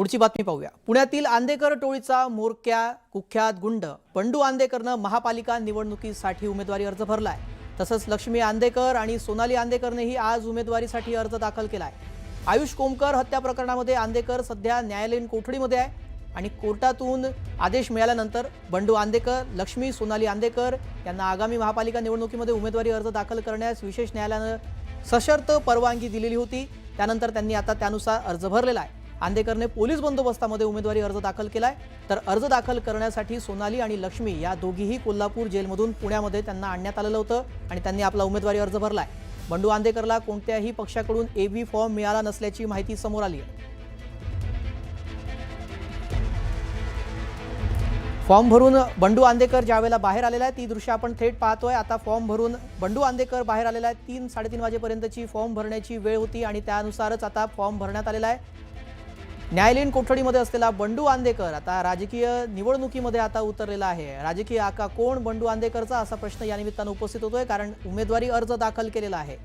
पुढची बातमी पाहूया। पुण्यातील आंदेकर टोळीचा मोरक्या कुख्यात गुंड बंडू आंदेकरनं महापालिका निवडणुकीसाठी उमेदवारी अर्ज भरलाय। तसंच लक्ष्मी आंदेकर आणि सोनाली आंदेकरनेही आज उमेदवारीसाठी अर्ज दाखल केलाय। आयुष कोमकर हत्या प्रकरणामध्ये आंदेकर सध्या न्यायालयीन कोठडीमध्ये आहे आणि कोर्टातून आदेश मिळाल्यानंतर बंडू आंदेकर, लक्ष्मी, सोनाली आंदेकर यांना आगामी महापालिका निवडणुकीमध्ये उमेदवारी अर्ज दाखल करण्यास विशेष न्यायालयानं सशर्त परवानगी दिलेली होती। त्यानंतर त्यांनी आता त्यानुसार अर्ज भरलेला आहे। आंदेकरने पोलीस बंदोबस्तामध्ये उमेदवारी अर्ज दाखल केलाय। तर अर्ज दाखल करण्यासाठी सोनाली आणि लक्ष्मी या दोघीही कोल्हापूर जेलमधून पुण्यामध्ये त्यांना आणण्यात आलेलं होतं आणि त्यांनी आपला उमेदवारी अर्ज भरलाय। बंडू आंदेकरला कोणत्याही पक्षाकडून एबी फॉर्म मिळाला नसल्याची माहिती समोर आली आहे। फॉर्म भरून बंडू आंदेकर ज्यावेळेला बाहेर आलेला आहे ती दृश्य आपण थेट पाहतोय। आता फॉर्म भरून बंडू आंदेकर बाहेर आलेला आहे। 3-3:30 वाजेपर्यंतची फॉर्म भरण्याची वेळ होती आणि त्यानुसारच आता फॉर्म भरण्यात आलेला आहे। न्यायालयीन कोठडीमध्ये असलेला बंडू आंदेकर आता राजकीय निवडणुकीमध्ये आता उतरलेला आहे। राजकीय आका कोण बंडू आंदेकरचा असा प्रश्न या निमित्तानं उपस्थित होतोय, कारण उमेदवारी अर्ज दाखल केलेला आहे।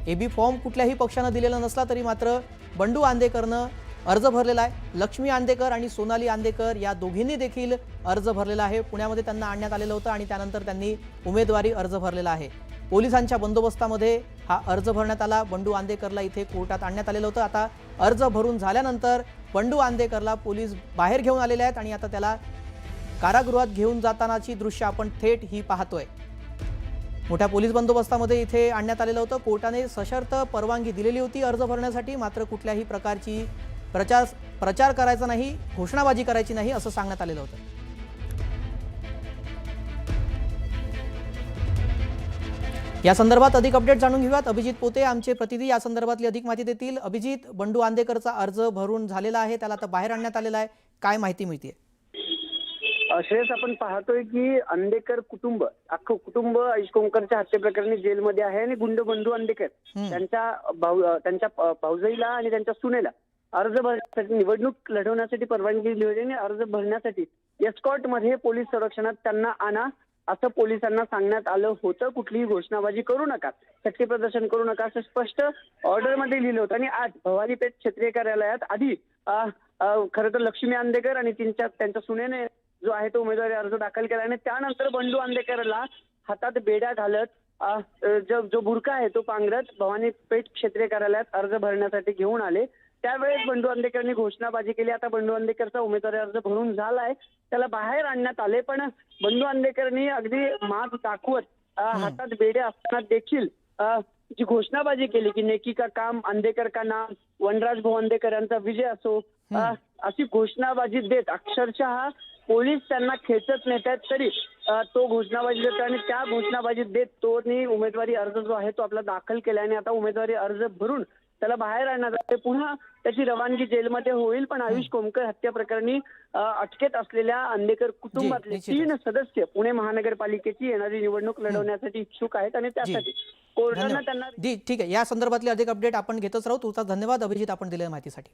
एबी फॉर्म कुठल्याही पक्षानं दिलेला नसला तरी मात्र बंडू आंदेकरनं अर्ज भरलेला आहे। लक्ष्मी आंदेकर आणि सोनाली आंदेकर या दोघींनी देखील अर्ज भरलेला आहे। पुण्यामध्ये त्यांना आणण्यात आलेलं होतं आणि त्यानंतर त्यांनी उमेदवारी अर्ज भरलेला आहे। पोलिसांच्या बंदोबस्तामध्ये हा अर्ज भरण्यात आला। बंडू आंदेकरला इथे कोर्टात आणण्यात आलेलं होतं। आता अर्ज भरून झाल्यानंतर बंडू आंदेकरला पोलीस बाहेर घेऊन आलेले आहेत आणि आता त्याला कारागृहात घेऊन जातानाची दृश्य आपण थेट ही पाहतोय। मोठ्या पोलीस बंदोबस्तामध्ये इथे आणण्यात आलेलं होतं। कोर्टाने सशर्त परवानगी दिलेली होती अर्ज भरण्यासाठी, मात्र कुठल्याही प्रकारची प्रचार करायचा नाही, घोषणाबाजी करायची नाही असं सांगण्यात आलेलं होतं। या संदर्भात अधिक अपडेट जाणून घेऊयात। अभिजित पोते आमचे प्रतिनिधी या संदर्भातली अधिक माहिती देतील। अभिजित, बंडू आंदेकरचा अर्ज भरून झालेला आहे, त्याला आता बाहेर आणण्यात आलेला आहे, काय माहिती मिळते? श्रेयस, आपण पाहतोय की आंदेकर कुटुंब, अख्खं कुटुंब आयुष कोमकरच्या हत्येप्रकरणी जेलमध्ये आहे आणि गुंड बंडू आंदेकर त्यांच्या भाऊजाईला आणि त्यांच्या सुनेला अर्ज भरण्यासाठी, निवडणूक लढवण्यासाठी परवानगी दिली होती आणि अर्ज भरण्यासाठी एस्कॉर्ट मध्ये पोलीस संरक्षणात त्यांना आणा असं पोलिसांना सांगण्यात आलं होतं। कुठलीही घोषणाबाजी करू नका, शक्ती प्रदर्शन करू नका असं स्पष्ट ऑर्डरमध्ये लिहिलं होतं। आणि आज भवानीपेठ क्षेत्रीय कार्यालयात आधी खरं तर लक्ष्मी आंदेकर आणि त्यांच्या सुनेने जो आहे तो उमेदवारी अर्ज दाखल केला आणि त्यानंतर बंडू आंदेकरला हातात बेड्या घालत जो बुरका आहे तो पांघरत भवानीपेठ क्षेत्रीय कार्यालयात अर्ज भरण्यासाठी घेऊन आले। त्यावेळेस बंडू आंदेकरनी घोषणाबाजी केली। आता बंडू आंदेकरचा उमेदवारी अर्ज भरून झालाय, त्याला बाहेर आणण्यात आले, पण बंडू आंदेकरनी अगदी माग दाखवत हातात बेडे असताना देखील जी घोषणाबाजी केली की नेकी का काम, आंदेकर का नाम, वनराज भाऊ आंदेकर यांचा विजय असो, अशी घोषणाबाजी देत अक्षरशः पोलीस त्यांना खेचत नेतात तरी तो घोषणाबाजी देतो आणि त्या घोषणाबाजी देत तो उमेदवारी अर्ज जो आहे तो आपला दाखल केला आणि आता उमेदवारी अर्ज भरून त्याला बाहेर आणण्यात आले। पुन्हा त्याची रवानगी जेलमध्ये होईल, पण आयुष कोमकर हत्या प्रकरणी अटकेत असलेल्या आंदेकर कुटुंबातले 3 सदस्य पुणे महानगरपालिकेची येणारी निवडणूक लढवण्यासाठी इच्छुक आहेत आणि त्यासाठी कोर्टाने त्यांना ठीक आहे, या संदर्भातले अधिक अपडेट आपण घेतच राहू। तुझा धन्यवाद अभिजित, आपण दिलेल्या माहितीसाठी।